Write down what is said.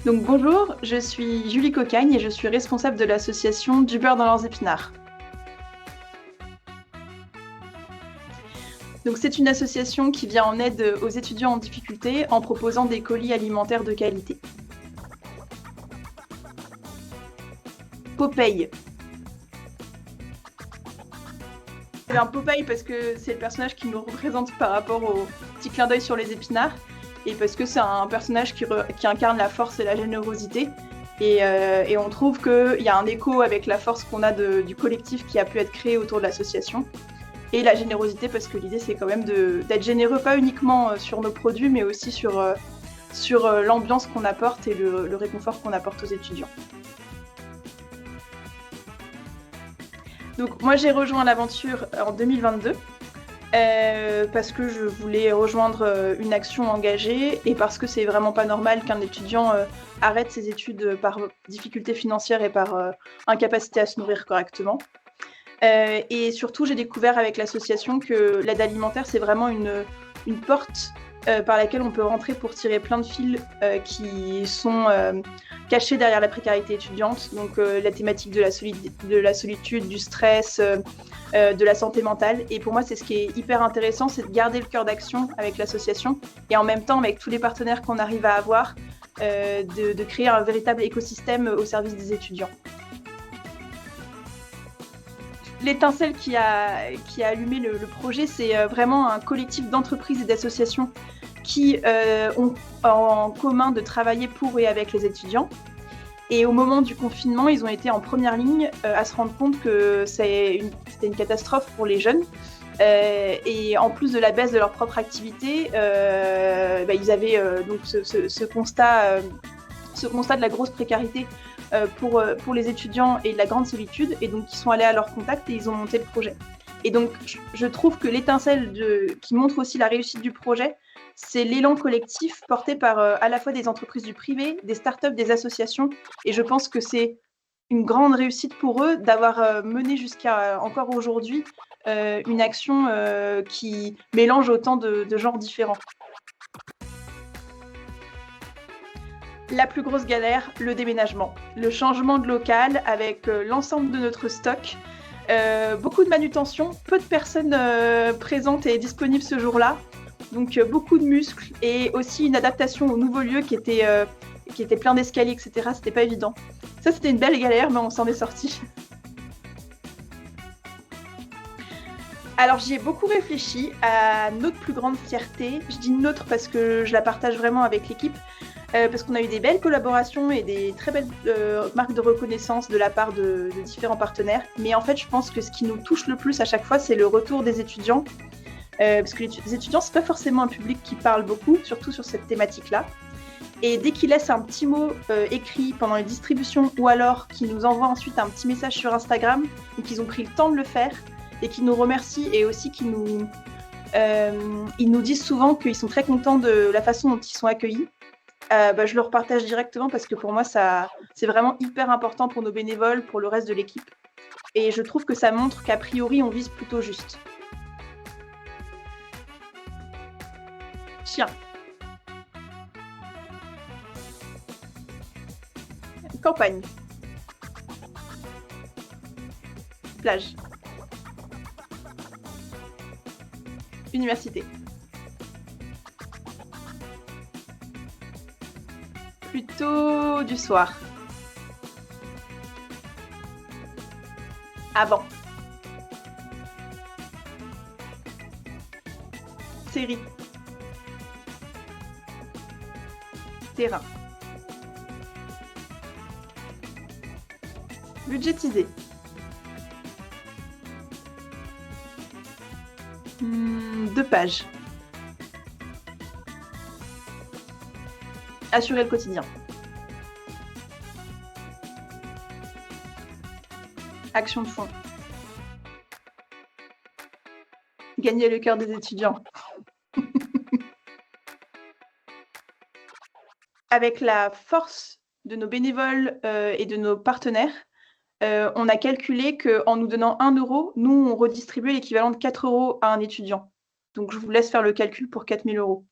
Donc bonjour, je suis Julie Cocagne et je suis responsable de l'association Du beurre dans leurs épinards. Donc c'est une association qui vient en aide aux étudiants en difficulté en proposant des colis alimentaires de qualité. Popeye. C'est un Popeye parce que c'est le personnage qui nous représente par rapport au petit clin d'œil sur les épinards et parce que c'est un personnage qui incarne la force et la générosité. Et on trouve qu'il y a un écho avec la force qu'on a du collectif qui a pu être créé autour de l'association. Et la générosité, parce que l'idée, c'est quand même d'être généreux, pas uniquement sur nos produits, mais aussi sur l'ambiance qu'on apporte et le réconfort qu'on apporte aux étudiants. Donc moi, j'ai rejoint l'aventure en 2022 parce que je voulais rejoindre une action engagée et parce que c'est vraiment pas normal qu'un étudiant arrête ses études par difficulté financière et par incapacité à se nourrir correctement. Et surtout, j'ai découvert avec l'association que l'aide alimentaire, c'est vraiment une porte par laquelle on peut rentrer pour tirer plein de fils qui sont cachés derrière la précarité étudiante. Donc la thématique de la solitude, du stress, de la santé mentale. Et pour moi, c'est ce qui est hyper intéressant, c'est de garder le cœur d'action avec l'association et en même temps, avec tous les partenaires qu'on arrive à avoir, de créer un véritable écosystème au service des étudiants. L'étincelle qui a allumé le projet, c'est vraiment un collectif d'entreprises et d'associations qui ont en commun de travailler pour et avec les étudiants. Et au moment du confinement, ils ont été en première ligne à se rendre compte que c'était une catastrophe pour les jeunes. Et en plus de la baisse de leur propre activité, ils avaient donc ce constat de la grosse précarité pour les étudiants et de la grande solitude, et donc ils sont allés à leur contact et ils ont monté le projet. Et donc je trouve que l'étincelle qui montre aussi la réussite du projet, c'est l'élan collectif porté par à la fois des entreprises du privé, des startups, des associations, et je pense que c'est une grande réussite pour eux d'avoir mené jusqu'à encore aujourd'hui une action qui mélange autant de genres différents. La plus grosse galère, le déménagement. Le changement de local avec l'ensemble de notre stock. Beaucoup de manutention, peu de personnes présentes et disponibles ce jour-là. Donc beaucoup de muscles et aussi une adaptation au nouveau lieu qui était plein d'escaliers, etc. C'était pas évident. Ça, c'était une belle galère, mais on s'en est sorti. Alors j'y ai beaucoup réfléchi à notre plus grande fierté. Je dis notre parce que je la partage vraiment avec l'équipe. Parce qu'on a eu des belles collaborations et des très belles marques de reconnaissance de la part de différents partenaires. Mais en fait, je pense que ce qui nous touche le plus à chaque fois, c'est le retour des étudiants. Parce que les étudiants, c'est pas forcément un public qui parle beaucoup, surtout sur cette thématique-là. Et dès qu'ils laissent un petit mot écrit pendant les distributions ou alors qu'ils nous envoient ensuite un petit message sur Instagram et qu'ils ont pris le temps de le faire et qu'ils nous remercient et aussi qu'ils ils nous disent souvent qu'ils sont très contents de la façon dont ils sont accueillis. Je le repartage directement parce que pour moi, c'est vraiment hyper important pour nos bénévoles, pour le reste de l'équipe. Et je trouve que ça montre qu'a priori, on vise plutôt juste. Chien. Campagne. Plage. Université. Plutôt du soir. Avant. Série. Terrain. Budgétisé. 2 pages. Assurer le quotidien. Action de fond. Gagner le cœur des étudiants. Avec la force de nos bénévoles et de nos partenaires, on a calculé qu'en nous donnant 1 euro, nous, on redistribuait l'équivalent de 4 euros à un étudiant. Donc, je vous laisse faire le calcul pour 4 000 euros.